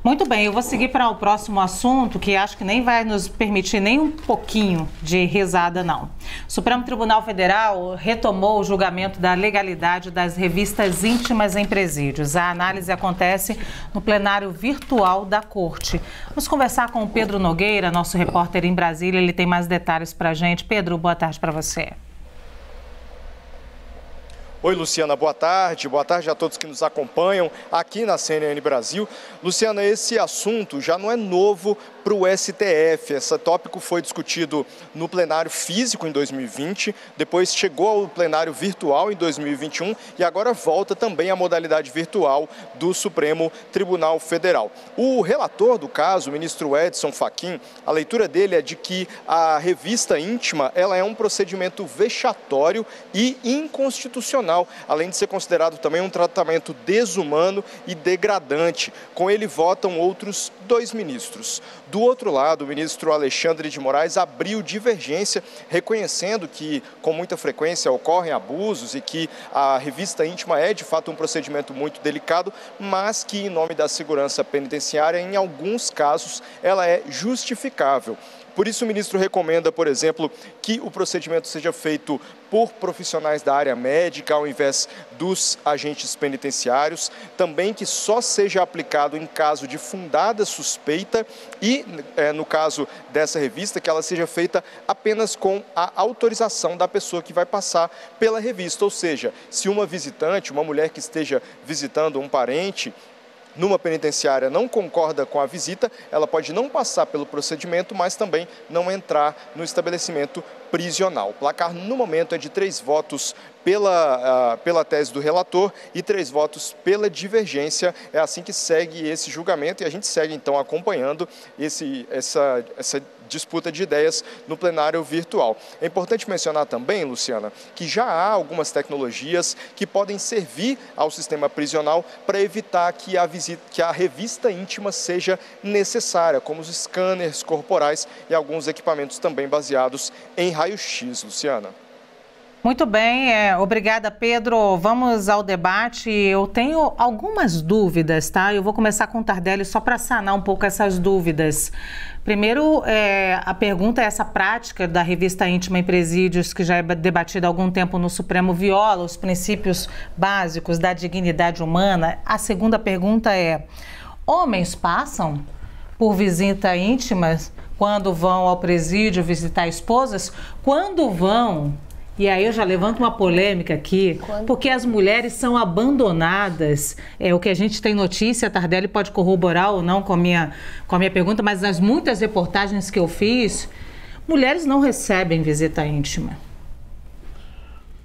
Muito bem, eu vou seguir para o próximo assunto, que acho que nem vai nos permitir nem um pouquinho de risada, não. O Supremo Tribunal Federal retomou o julgamento da legalidade das revistas íntimas em presídios. A análise acontece no plenário virtual da Corte. Vamos conversar com o Pedro Nogueira, nosso repórter em Brasília. Ele tem mais detalhes para a gente. Pedro, boa tarde para você. Oi, Luciana, boa tarde. Boa tarde a todos que nos acompanham aqui na CNN Brasil. Luciana, esse assunto já não é novo para o STF. Esse tópico foi discutido no plenário físico em 2020, depois chegou ao plenário virtual em 2021 e agora volta também à modalidade virtual do Supremo Tribunal Federal. O relator do caso, o ministro Edson Fachin, a leitura dele é de que a revista íntima ela é um procedimento vexatório e inconstitucional, além de ser considerado também um tratamento desumano e degradante. Com ele votam outros 2 ministros. Do outro lado, o ministro Alexandre de Moraes abriu divergência, reconhecendo que com muita frequência ocorrem abusos e que a revista íntima é de fato um procedimento muito delicado, mas que em nome da segurança penitenciária, em alguns casos, ela é justificável. Por isso, o ministro recomenda, por exemplo, que o procedimento seja feito por profissionais da área médica, ao invés dos agentes penitenciários. Também que só seja aplicado em caso de fundada suspeita e, no caso dessa revista, que ela seja feita apenas com a autorização da pessoa que vai passar pela revista. Ou seja, se uma visitante, uma mulher que esteja visitando um parente, numa penitenciária não concorda com a visita, ela pode não passar pelo procedimento, mas também não entrar no estabelecimento prisional. O placar, no momento, é de 3 votos pela tese do relator e 3 votos pela divergência. É assim que segue esse julgamento e a gente segue, então, acompanhando essa disputa de ideias no plenário virtual. É importante mencionar também, Luciana, que já há algumas tecnologias que podem servir ao sistema prisional para evitar que a revista íntima seja necessária, como os scanners corporais e alguns equipamentos também baseados em raio-x, Luciana. Muito bem, obrigada, Pedro. Vamos ao debate. Eu tenho algumas dúvidas, tá? Eu vou começar com o Tardelli só para sanar um pouco essas dúvidas. Primeiro, a pergunta é: essa prática da revista íntima em presídios, que já é debatida há algum tempo no Supremo, viola os princípios básicos da dignidade humana? A segunda pergunta é: homens passam por visita íntima quando vão ao presídio visitar esposas? Quando vão? E aí eu já levanto uma polêmica aqui, porque as mulheres são abandonadas. É o que a gente tem notícia, a Tardelli pode corroborar ou não com a minha pergunta, mas nas muitas reportagens que eu fiz, mulheres não recebem visita íntima.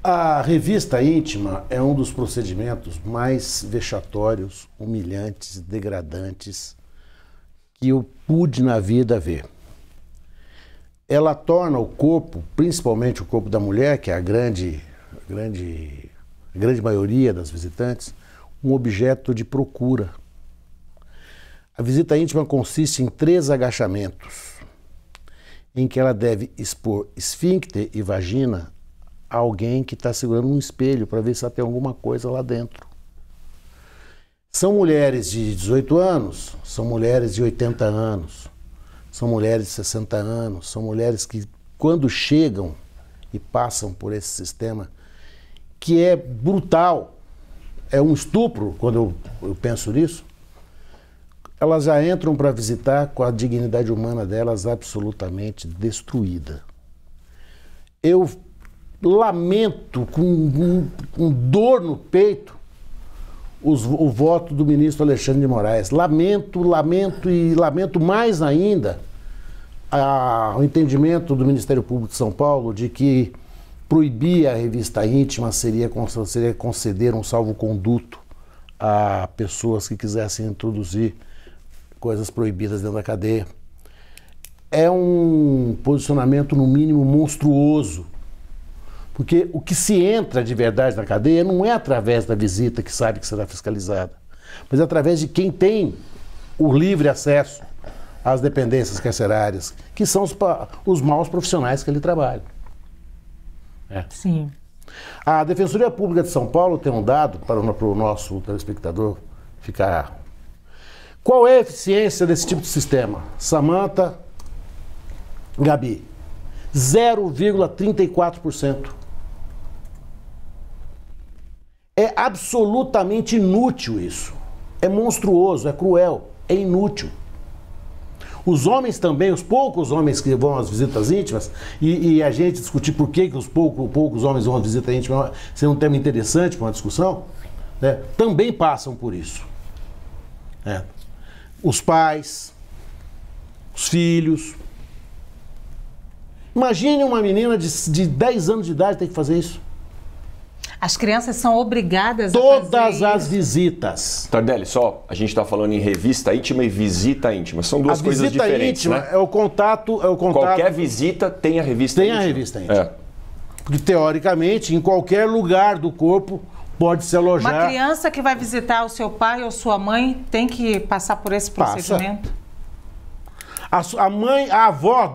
A revista íntima é um dos procedimentos mais vexatórios, humilhantes, degradantes que eu pude na vida ver. Ela torna o corpo, principalmente o corpo da mulher, que é a grande maioria das visitantes, um objeto de procura. A visita íntima consiste em 3 agachamentos, em que ela deve expor esfíncter e vagina a alguém que está segurando um espelho para ver se ela tem alguma coisa lá dentro. São mulheres de 18 anos, são mulheres de 80 anos, são mulheres de 60 anos, são mulheres que, quando chegam e passam por esse sistema, que é brutal, é um estupro, quando eu penso nisso, elas já entram para visitar com a dignidade humana delas absolutamente destruída. Eu lamento com dor no peito o voto do ministro Alexandre de Moraes. Lamento e lamento mais ainda o entendimento do Ministério Público de São Paulo de que proibir a revista íntima seria conceder um salvo-conduto a pessoas que quisessem introduzir coisas proibidas dentro da cadeia. É um posicionamento, no mínimo, monstruoso. Porque o que se entra de verdade na cadeia não é através da visita que sabe que será fiscalizada, mas é através de quem tem o livre acesso às dependências carcerárias, que são os maus profissionais que ali trabalham. Sim. A Defensoria Pública de São Paulo tem um dado, para o nosso telespectador ficar Qual é a eficiência desse tipo de sistema? Samantha, Gabi, 0,34%. É absolutamente inútil isso. É monstruoso, é cruel, é inútil. Os homens também, os poucos homens que vão às visitas íntimas, e a gente discutir por que os poucos homens vão às visitas íntimas, seria um tema interessante para uma discussão, né, também passam por isso. Os pais, os filhos. Imagine uma menina de 10 anos de idade ter que fazer isso. As crianças são obrigadas a Todas as visitas. Tardelli, só, a gente está falando em revista íntima e visita íntima. São duas coisas diferentes, íntima, né? É o contato. Qualquer visita tem a revista íntima. Tem a revista íntima. Porque, teoricamente, em qualquer lugar do corpo pode se alojar. Uma criança que vai visitar o seu pai ou sua mãe tem que passar por esse procedimento? A avó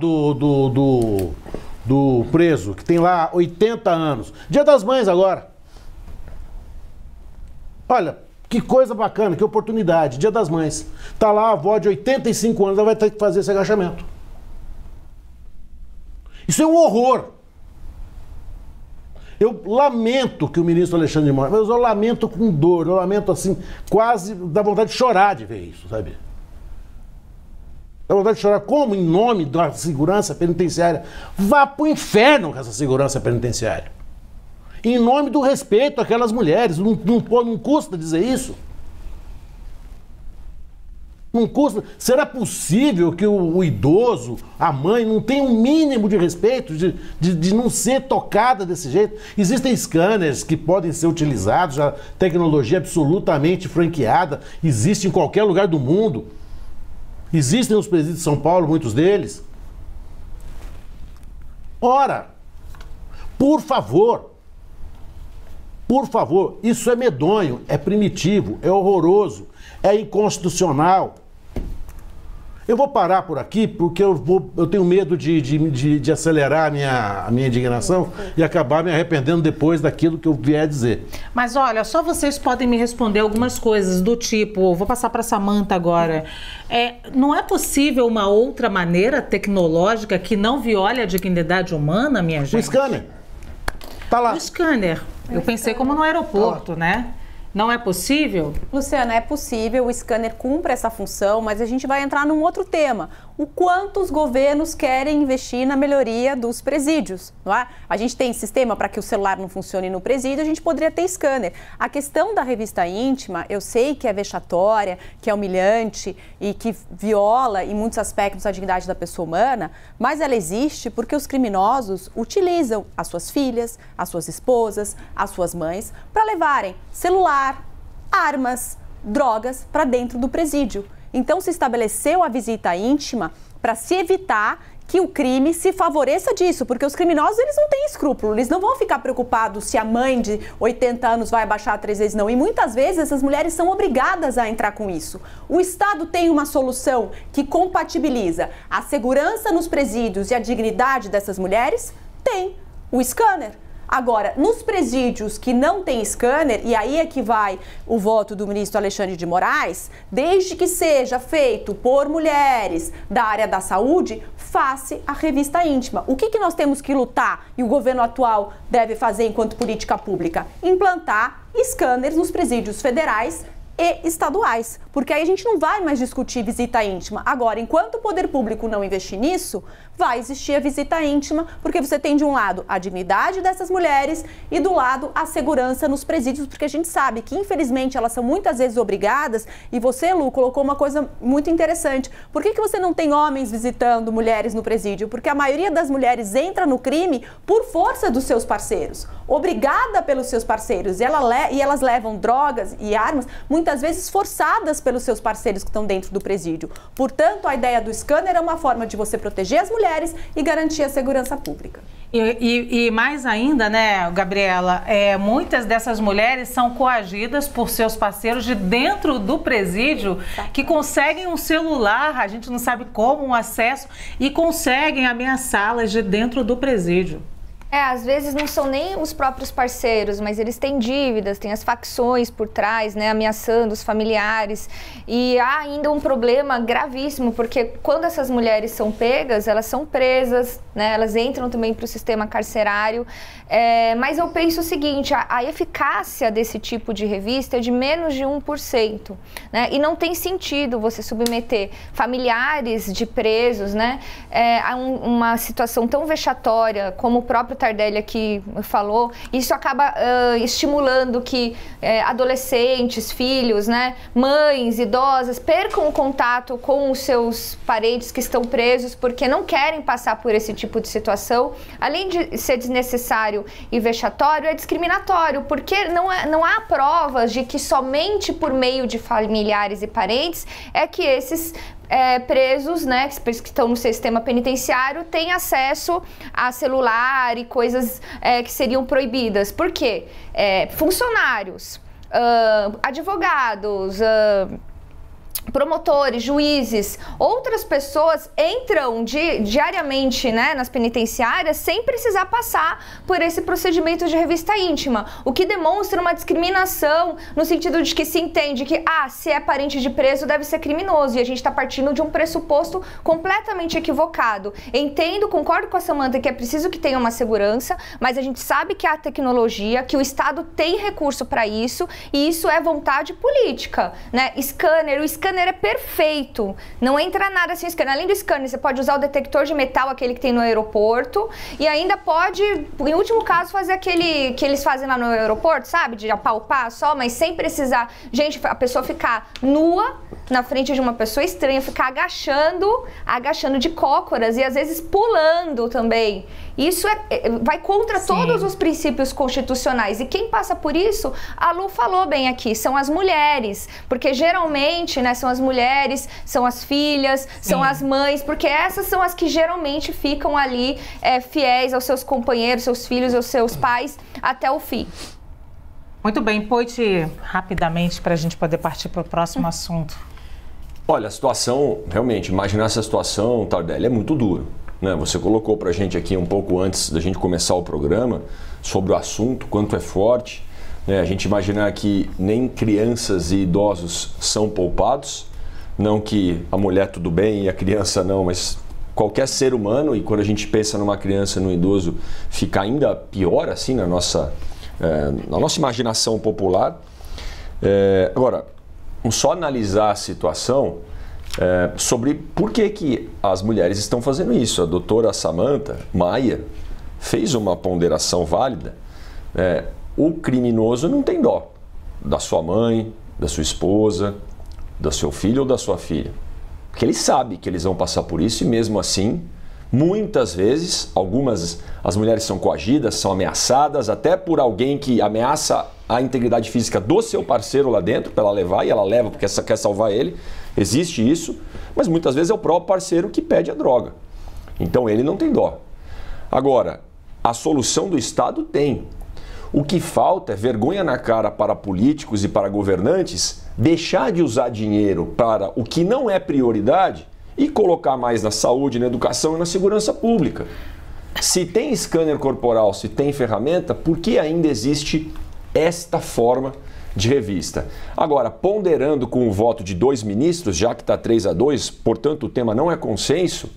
do preso, que tem lá 80 anos. Dia das Mães agora. Olha, que coisa bacana, que oportunidade. Dia das Mães. Tá lá a avó de 85 anos, ela vai ter que fazer esse agachamento. Isso é um horror. Eu lamento que o ministro Alexandre de Moraes, mas eu lamento com dor, eu lamento assim, quase dá vontade de chorar de ver isso, sabe? Dá vontade de chorar. Como, em nome da segurança penitenciária? Vá pro inferno com essa segurança penitenciária. Em nome do respeito àquelas mulheres. Não custa dizer isso? Não custa. Será possível que o idoso, a mãe, não tenha um mínimo de respeito de não ser tocada desse jeito? Existem scanners que podem ser utilizados, a tecnologia absolutamente franqueada, existe em qualquer lugar do mundo. Existem nos presídios de São Paulo, muitos deles. Ora, por favor, isso é medonho, é primitivo, é horroroso, é inconstitucional. Eu vou parar por aqui porque eu tenho medo de acelerar a minha indignação e acabar me arrependendo depois daquilo que eu vier dizer. Mas olha, só vocês podem me responder algumas coisas do tipo, vou passar para a Samantha agora. Não é possível uma outra maneira tecnológica que não viole a dignidade humana, minha gente? O scanner. Tá lá. O scanner. Eu pensei como no aeroporto, né? Não é possível? Luciana, é possível, o scanner cumpre essa função, mas a gente vai entrar num outro tema. O quanto os governos querem investir na melhoria dos presídios, não é? A gente tem sistema para que o celular não funcione no presídio, a gente poderia ter scanner. A questão da revista íntima, eu sei que é vexatória, que é humilhante e que viola em muitos aspectos a dignidade da pessoa humana, mas ela existe porque os criminosos utilizam as suas filhas, as suas esposas, as suas mães para levarem celular, armas, drogas para dentro do presídio. Então se estabeleceu a visita íntima para se evitar que o crime se favoreça disso, porque os criminosos eles não têm escrúpulo, eles não vão ficar preocupados se a mãe de 80 anos vai abaixar 3 vezes não, e muitas vezes essas mulheres são obrigadas a entrar com isso. O Estado tem uma solução que compatibiliza a segurança nos presídios e a dignidade dessas mulheres? Tem, o scanner. Agora, nos presídios que não tem scanner, e aí é que vai o voto do ministro Alexandre de Moraes, desde que seja feito por mulheres da área da saúde, faça a revista íntima. O que nós temos que lutar e o governo atual deve fazer enquanto política pública? Implantar scanners nos presídios federais e estaduais, porque aí a gente não vai mais discutir visita íntima. Agora, enquanto o poder público não investir nisso, vai existir a visita íntima, porque você tem de um lado a dignidade dessas mulheres e do lado a segurança nos presídios, porque a gente sabe que infelizmente elas são muitas vezes obrigadas, e você, Lu, colocou uma coisa muito interessante. Por que você não tem homens visitando mulheres no presídio? Porque a maioria das mulheres entra no crime por força dos seus parceiros, obrigada pelos seus parceiros, e elas levam drogas e armas, muitas vezes forçadas pelos seus parceiros que estão dentro do presídio. Portanto, a ideia do scanner é uma forma de você proteger as mulheres e garantir a segurança pública. E mais ainda, né, Gabriela, muitas dessas mulheres são coagidas por seus parceiros de dentro do presídio, que conseguem um celular, a gente não sabe como, um acesso, e conseguem ameaçá-las de dentro do presídio. Às vezes não são nem os próprios parceiros, mas eles têm dívidas, têm as facções por trás, né, ameaçando os familiares. E há ainda um problema gravíssimo, porque quando essas mulheres são pegas, elas são presas, né, elas entram também para o sistema carcerário. Mas eu penso o seguinte, a eficácia desse tipo de revista é de menos de 1%, né, e não tem sentido você submeter familiares de presos, né, a uma situação tão vexatória como o próprio Tardelli aqui falou. Isso acaba estimulando que adolescentes, filhos, né, mães, idosas percam o contato com os seus parentes que estão presos porque não querem passar por esse tipo de situação. Além de ser desnecessário e vexatório, é discriminatório, porque não há provas de que somente por meio de familiares e parentes é que esses presos, né, que estão no sistema penitenciário, têm acesso a celular e coisas que seriam proibidas. Por quê? Funcionários, advogados, promotores, juízes, outras pessoas entram diariamente, né, nas penitenciárias sem precisar passar por esse procedimento de revista íntima, o que demonstra uma discriminação no sentido de que se entende que, se é parente de preso deve ser criminoso, e a gente está partindo de um pressuposto completamente equivocado. Entendo, concordo com a Samantha que é preciso que tenha uma segurança, mas a gente sabe que há tecnologia, que o Estado tem recurso para isso, e isso é vontade política, né? O scanner é perfeito, não entra nada sem scanner. Além do scanner, você pode usar o detector de metal, aquele que tem no aeroporto, e ainda pode, em último caso, fazer aquele que eles fazem lá no aeroporto, sabe? De apalpar só, mas sem precisar, gente, a pessoa ficar nua na frente de uma pessoa estranha, ficar agachando de cócoras e às vezes pulando também. Isso vai contra todos os princípios constitucionais. E quem passa por isso, a Lu falou bem aqui, são as mulheres. Porque geralmente, né, são as mulheres, são as filhas, são as mães, porque essas são as que geralmente ficam ali fiéis aos seus companheiros, seus filhos, aos seus pais, até o fim. Muito bem, Poit, rapidamente, para a gente poder partir para o próximo assunto. Olha, a situação, realmente, imaginar essa situação, Tardelli, é muito dura. Né? Você colocou para a gente aqui um pouco antes da gente começar o programa sobre o assunto, quanto é forte. Né? A gente imaginar que nem crianças e idosos são poupados, não que a mulher tudo bem e a criança não, mas qualquer ser humano, e quando a gente pensa numa criança, num idoso, fica ainda pior assim na nossa imaginação popular. Agora, vamos só analisar a situação sobre por que as mulheres estão fazendo isso. A doutora Samantha Maia fez uma ponderação válida. O criminoso não tem dó da sua mãe, da sua esposa, do seu filho ou da sua filha. Porque ele sabe que eles vão passar por isso e mesmo assim, muitas vezes, as mulheres são coagidas, são ameaçadas, até por alguém que ameaça a integridade física do seu parceiro lá dentro, para ela levar, e ela leva porque quer salvar ele. Existe isso, mas muitas vezes é o próprio parceiro que pede a droga. Então ele não tem dó. Agora, a solução do Estado tem. O que falta é vergonha na cara para políticos e para governantes deixar de usar dinheiro para o que não é prioridade e colocar mais na saúde, na educação e na segurança pública. Se tem scanner corporal, se tem ferramenta, por que ainda existe esta forma de revista? Agora, ponderando com o voto de 2 ministros, já que está 3-2, portanto o tema não é consenso,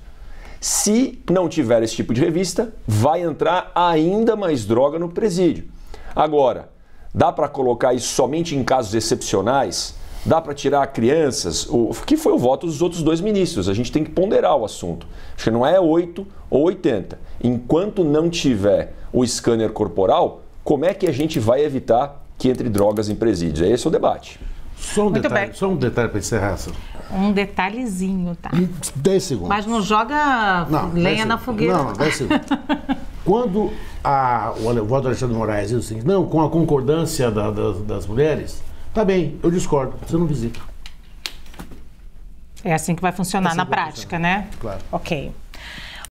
se não tiver esse tipo de revista, vai entrar ainda mais droga no presídio. Agora, dá para colocar isso somente em casos excepcionais? Dá para tirar crianças? Que foi o voto dos outros 2 ministros. A gente tem que ponderar o assunto. Acho que não é 8 ou 80. Enquanto não tiver o scanner corporal, como é que a gente vai evitar que entre drogas em presídios? Esse é o debate. Só um detalhe para encerrar. Um detalhezinho, tá? 10 segundos. Mas não joga lenha na fogueira. Não, 10 segundos. Quando o voto do Alexandre de Moraes diz assim, não, com a concordância das mulheres, tá bem, eu discordo, você não visita. É assim que vai funcionar na prática, né? Claro. Ok.